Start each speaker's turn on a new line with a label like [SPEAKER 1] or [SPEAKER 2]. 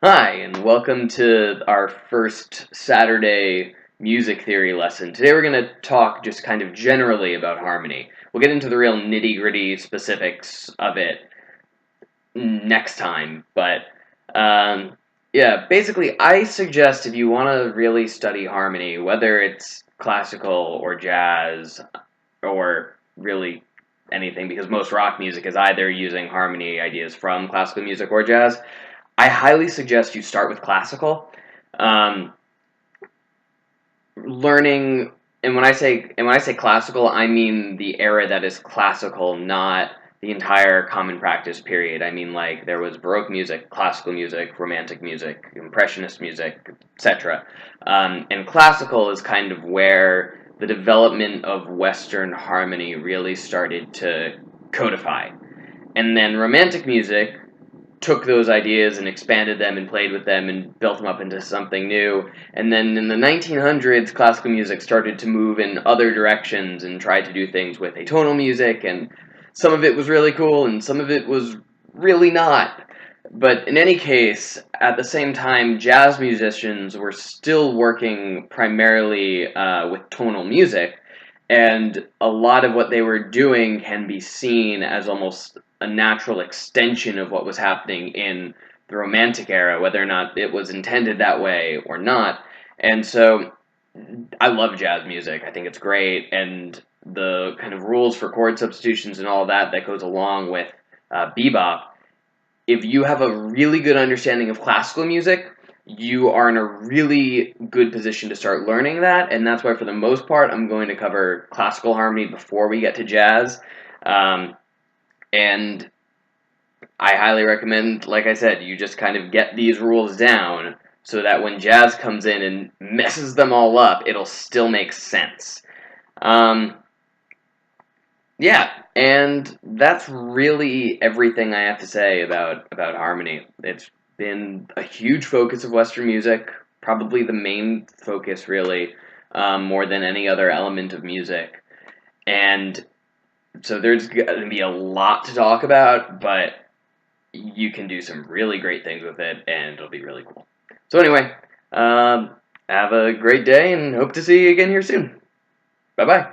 [SPEAKER 1] Hi, and welcome to our first Saturday music theory lesson. Today we're going to talk just kind of generally about harmony. We'll get into the real nitty-gritty specifics of it next time, but yeah, basically I suggest if you want to really study harmony, whether it's classical or jazz or really anything, because most rock music is either using harmony ideas from classical music or jazz, I highly suggest you start with classical. Um, learning, and when I say classical, I mean the era that is classical, not the entire common practice period. I mean, like, there was Baroque music, classical music, romantic music, impressionist music, etc. And classical is kind of where the development of Western harmony really started to codify. And then romantic music took those ideas and expanded them and played with them and built them up into something new. And then in the 1900s, classical music started to move in other directions and tried to do things with atonal music, and some of it was really cool and some of it was really not. But in any case, at the same time, jazz musicians were still working primarily with tonal music, and a lot of what they were doing can be seen as almost a natural extension of what was happening in the Romantic era, whether or not it was intended that way or not. And so I love jazz music. I think it's great, and the kind of rules for chord substitutions and all that goes along with bebop. If you have a really good understanding of classical music, you are in a really good position to start learning that, and that's why for the most part I'm going to cover classical harmony before we get to jazz. Um, and I highly recommend, like I said, you just kind of get these rules down so that when jazz comes in and messes them all up, it'll still make sense. Um, yeah, and that's really everything I have to say about harmony. It's been a huge focus of Western music, probably the main focus, really, more than any other element of music. And so there's going to be a lot to talk about, but you can do some really great things with it, and it'll be really cool. So anyway, have a great day, and hope to see you again here soon. Bye-bye.